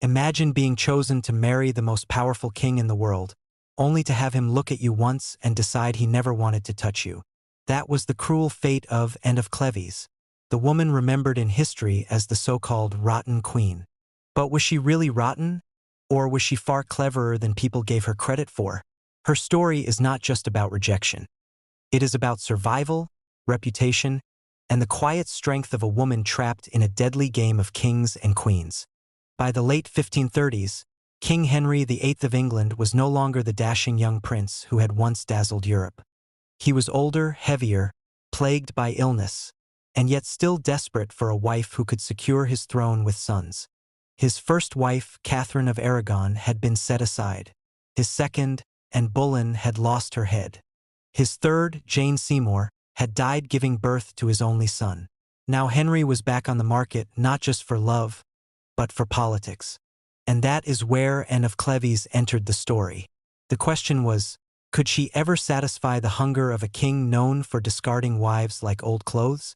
Imagine being chosen to marry the most powerful king in the world, only to have him look at you once and decide he never wanted to touch you. That was the cruel fate of Anne of Cleves, the woman remembered in history as the so-called rotten queen. But was she really rotten? Or was she far cleverer than people gave her credit for? Her story is not just about rejection. It is about survival, reputation, and the quiet strength of a woman trapped in a deadly game of kings and queens. By the late 1530s, King Henry VIII of England was no longer the dashing young prince who had once dazzled Europe. He was older, heavier, plagued by illness, and yet still desperate for a wife who could secure his throne with sons. His first wife, Catherine of Aragon, had been set aside. His second, Anne Boleyn, had lost her head. His third, Jane Seymour, had died giving birth to his only son. Now Henry was back on the market not just for love, but for politics. And that is where Anne of Cleves entered the story. The question was, could she ever satisfy the hunger of a king known for discarding wives like old clothes?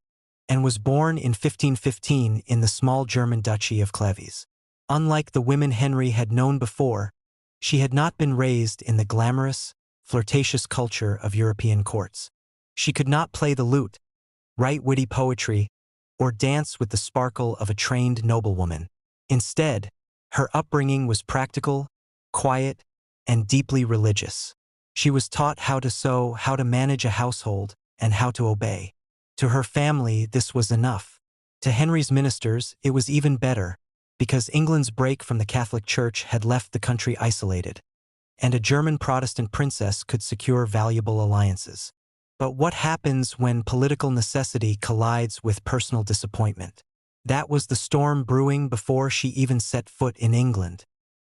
Anne was born in 1515 in the small German duchy of Cleves. Unlike the women Henry had known before, she had not been raised in the glamorous, flirtatious culture of European courts. She could not play the lute, write witty poetry, or dance with the sparkle of a trained noblewoman. Instead, her upbringing was practical, quiet, and deeply religious. She was taught how to sew, how to manage a household, and how to obey. To her family, this was enough. To Henry's ministers, it was even better, because England's break from the Catholic Church had left the country isolated, and a German Protestant princess could secure valuable alliances. But what happens when political necessity collides with personal disappointment? That was the storm brewing before she even set foot in England.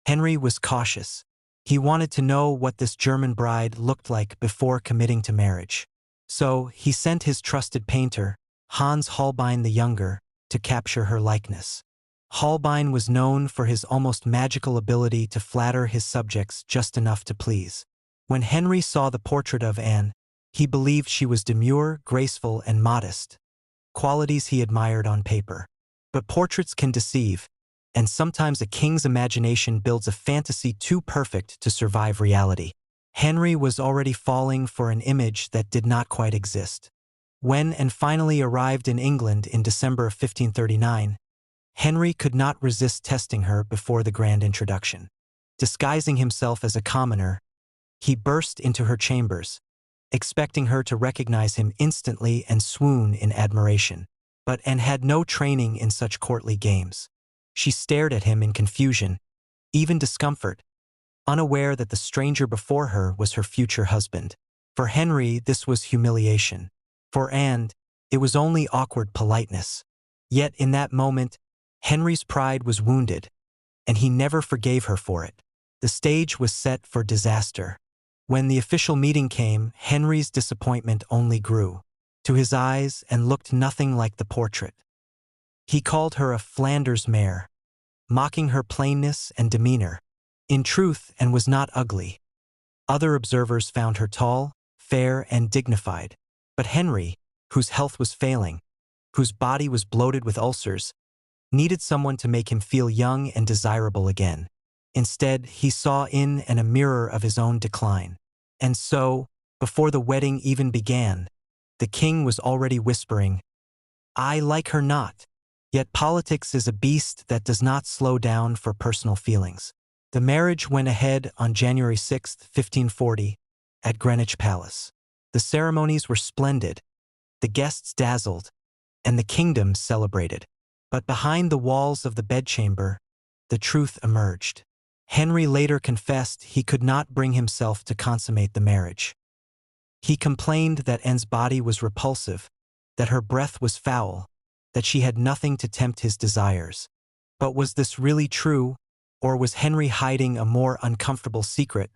Henry was cautious. He wanted to know what this German bride looked like before committing to marriage. So he sent his trusted painter, Hans Holbein the Younger, to capture her likeness. Holbein was known for his almost magical ability to flatter his subjects just enough to please. When Henry saw the portrait of Anne, he believed she was demure, graceful, and modest, qualities he admired on paper. But portraits can deceive, and sometimes a king's imagination builds a fantasy too perfect to survive reality. Henry was already falling for an image that did not quite exist. When Anne finally arrived in England in December of 1539, Henry could not resist testing her before the grand introduction. Disguising himself as a commoner, he burst into her chambers, expecting her to recognize him instantly and swoon in admiration. But Anne had no training in such courtly games. She stared at him in confusion, even discomfort, unaware that the stranger before her was her future husband. For Henry, this was humiliation. For Anne, it was only awkward politeness. Yet in that moment, Henry's pride was wounded, and he never forgave her for it. The stage was set for disaster. When the official meeting came, Henry's disappointment only grew. To his eyes, Anne looked nothing like the portrait. He called her a Flanders mare, mocking her plainness and demeanor. In truth, Anne was not ugly. Other observers found her tall, fair, and dignified. But Henry, whose health was failing, whose body was bloated with ulcers, needed someone to make him feel young and desirable again. Instead, he saw in Anne a mirror of his own decline. And so, before the wedding even began, the king was already whispering, "I like her not." Yet politics is a beast that does not slow down for personal feelings. The marriage went ahead on January 6, 1540, at Greenwich Palace. The ceremonies were splendid, the guests dazzled, and the kingdom celebrated. But behind the walls of the bedchamber, the truth emerged. Henry later confessed he could not bring himself to consummate the marriage. He complained that Anne's body was repulsive, that her breath was foul, that she had nothing to tempt his desires. But was this really true, or was Henry hiding a more uncomfortable secret,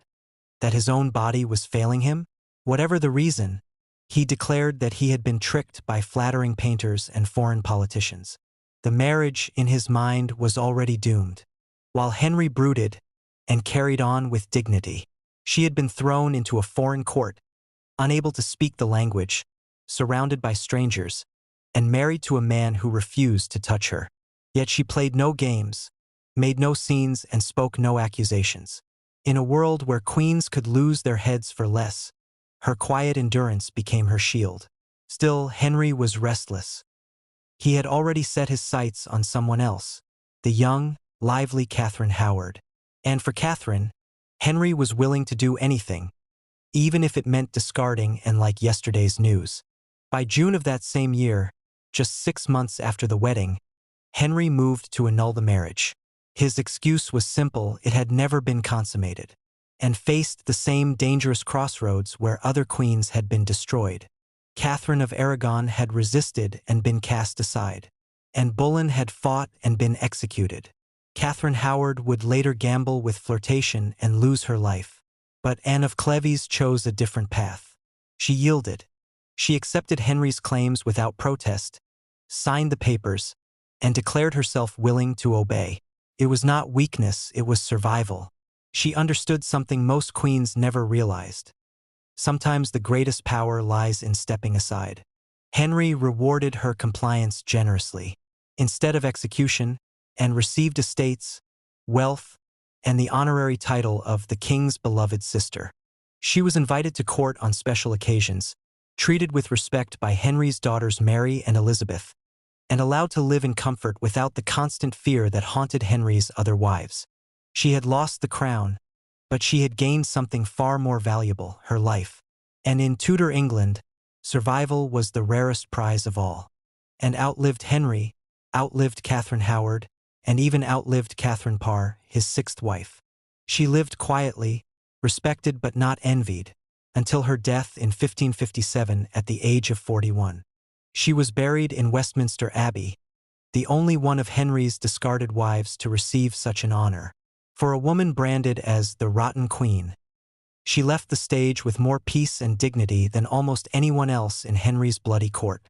that his own body was failing him? Whatever the reason, he declared that he had been tricked by flattering painters and foreign politicians. The marriage, in his mind, was already doomed. While Henry brooded and carried on with dignity, she had been thrown into a foreign court, unable to speak the language, surrounded by strangers, and married to a man who refused to touch her. Yet she played no games. made no scenes, and spoke no accusations. In a world where queens could lose their heads for less, her quiet endurance became her shield. Still, Henry was restless. He had already set his sights on someone else, the young, lively Catherine Howard. And for Catherine, Henry was willing to do anything, even if it meant discarding and like yesterday's news. By June of that same year, just 6 months after the wedding, Henry moved to annul the marriage. His excuse was simple: it had never been consummated, and faced the same dangerous crossroads where other queens had been destroyed. Catherine of Aragon had resisted and been cast aside, and Boleyn had fought and been executed. Catherine Howard would later gamble with flirtation and lose her life. But Anne of Cleves chose a different path. She yielded. She accepted Henry's claims without protest, signed the papers, and declared herself willing to obey. It was not weakness, it was survival. She understood something most queens never realized. Sometimes the greatest power lies in stepping aside. Henry rewarded her compliance generously, instead of execution, and received estates, wealth, and the honorary title of the king's beloved sister. She was invited to court on special occasions, treated with respect by Henry's daughters Mary and Elizabeth, and allowed to live in comfort without the constant fear that haunted Henry's other wives. She had lost the crown, but she had gained something far more valuable: her life. And in Tudor England, survival was the rarest prize of all. And outlived Henry, outlived Catherine Howard, and even outlived Catherine Parr, his 6th wife. She lived quietly, respected but not envied, until her death in 1557 at the age of 41. She was buried in Westminster Abbey, the only one of Henry's discarded wives to receive such an honor. For a woman branded as the Rotten Queen, she left the stage with more peace and dignity than almost anyone else in Henry's bloody court.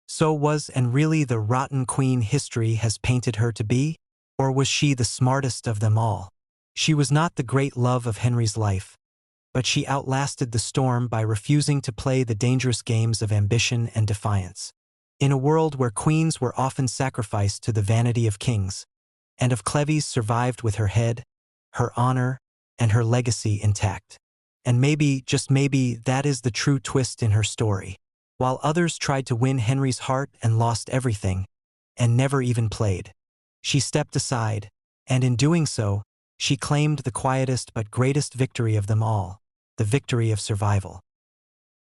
So was and really the Rotten Queen history has painted her to be? Or was she the smartest of them all? She was not the great love of Henry's life, but she outlasted the storm by refusing to play the dangerous games of ambition and defiance. In a world where queens were often sacrificed to the vanity of kings, Anne of Cleves survived with her head, her honor, and her legacy intact. And maybe, just maybe, that is the true twist in her story. While others tried to win Henry's heart and lost everything, and never even played, she stepped aside, and in doing so, she claimed the quietest but greatest victory of them all: the victory of survival.